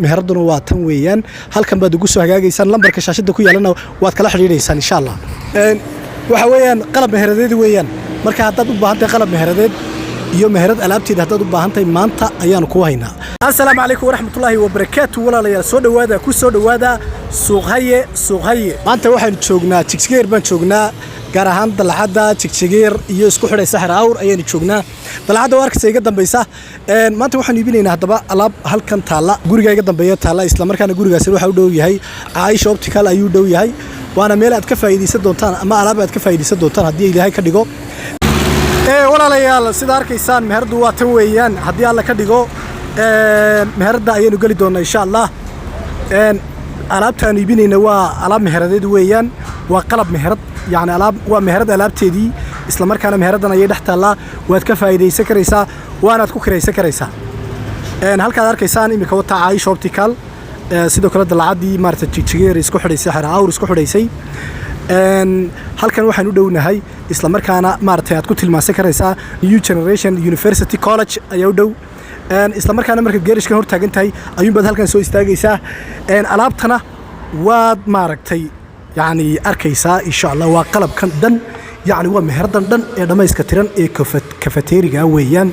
مهردنا واتن ويان هل كان بدو جسوا هجاجي سان لمبر كشاشة دكوا يالنا واتكلا حريري سان إن شاء الله وحويان قلب مهردد ويان مركا هتدو بهانت قلب مهردد يوم مهرد ألعبتي هتدو بهانت مانتا أيان كوهينا السلام عليكم ورحمة الله وبركاته ولا ليا سود وهذا كوسود وهذا سوغهية مانتا واحد شوقنا تكسير بن شوقنا garahan dalxada jigjigeer iyo isku xidhay saxar awr ayaan joognaa dalxada warkaysa iga dambaysa maanta waxaan iibinaynaa hadaba alaab halkan taala guriga iga dambeeya taala isla markaana gurigaasi waxa uu dhow yahay Aisha Optical ayuu dhow yahay waana meel aad ka faa'iideysan doontaan ama alaab aad ka faa'iideysan doontaan hadii Ilaahay ka dhigo walaalayaal sida arkaysaan meherdu waa tan weeyaan hadii alla ka dhigo meherda ayaynu gali doonaa insha Allah alaabtaan iibinayna waa alaab meheradeed weeyaan waa qalab meherad يعني ألعاب ومهرد ألعاب تدي إسلام مركنا مهردنا يدحت الله واتكفى سكريسا وأنا تكوكري سكريسا هل كذا كيسان إمكوت عايش أوبتيكال سيدو كلا العادي مارت تشجير يسكو حدي سحر أو يسكو حدي سي هل كانوا حنودوا نهاي إسلام مركنا مارت هتكوت الماسكريسا نيو جنريشن يونيفرسيتي كولج أيودو إسلام مركنا مركب جيرش كهور تاجنتاي أيوم بدل كان سوي استاجيسا ألعابتنا واد ماركتي يعني أركيسا إن شاء الله وقلب كان دن يعني هو مهردن دن إذا ما يسكترن كافيتيريا ويان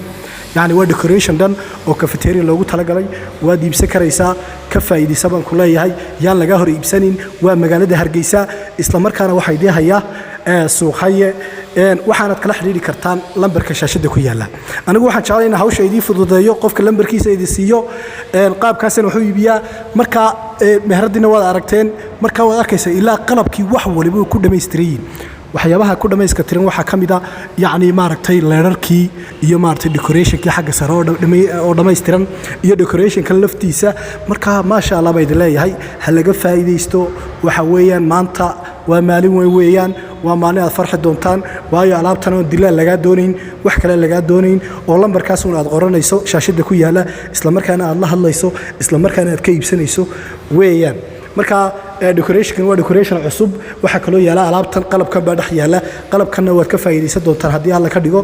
يعني هو ديكوريشن دن أو كافيتيريا لو قلت لقلي ودي بسكريسا كفايدي سبان كلها هاي يان لجاهر إبسانين ومجالده هرجيسا إسلام مركنا وحيدها هي سوقية waxaan kala xiriiri kartaan lambarka shaashada ku yaala anigu waxaan jeclahay in hawsha idin fududeeyo qofka lambarkiisa idin siiyo qaabkaasina wuxuu iibiyaa marka mehradina wada aragteen marka wada arkaysa ilaa qalabkii wax waliba ku dhameystireen waxyaabaha ku dhameeystiran waxa kamida yaani maaragtay leerarkii iyo maaragtay decorationkii xagga sare oo dhameystiran iyo decorationka laftiisa marka ma sha Allah bay leeyahay hal laga faa'iideysto waxa weeyaan maanta waa maalin weeyaan waa maalin aad farxi doontaan waayo alaabtan oo dilaa laga doonayn wax kale laga doonayn oo lambarkaas uu aad qoranayso shaashada ku yaala isla markaana aad la hadlayso isla markaana aad ka iibsanayso weeyaan marka decoration waa decoration cusub waxa kale oo yaala alaabtan qalabka baadhax yaala qalabkana waad ka faa'iideysan doontaan hadii alla ka dhigo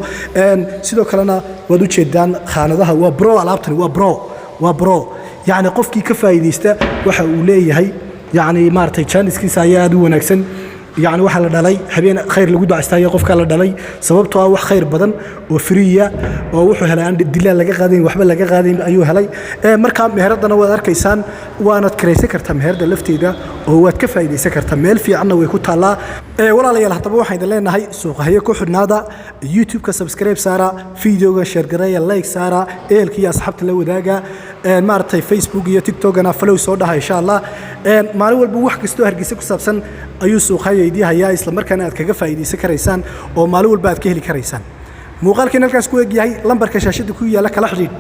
sidoo kalena waad u jeedaan khaanadaha waa bro alaabtan waa bro yaani qofkii ka faa'iideysta waxa uu leeyahay yaani maartay chaniskiisa ayaa aad u wanaagsan يعني واحد لدلي حبينا خير لجود عستايا قف كلا لدلي سببته واحد خير بدن وفرية ووحو هلا عند الدلال لقى قادين وحبل لقى قادين أيوه هلاي مركب مهردنا وذر كيسان وأنا تكري سكرت مهرد لفتي ده وهو تكفى يدي سكرت ميل في عنا ويكون طالع ولا ليه لحظة واحد لنا هاي سوق هي كحد نادا يوتيوب كسبسكرايب سارة فيديو شير قرايا لايك سارة كي أصحابت لو داجا مارتي فيسبوك يا تيك توك أنا فلو صودها إن شاء الله ما هو البوح كستو هرجسك سبسن أيوه سوق هي دي هيا إسلام مركنا أتكجف فايدي سكريسان أو مالو البعض كهلي كريسان مقال كنا الكاس كوي جاي لمبر كشاشة كوي لك الحريد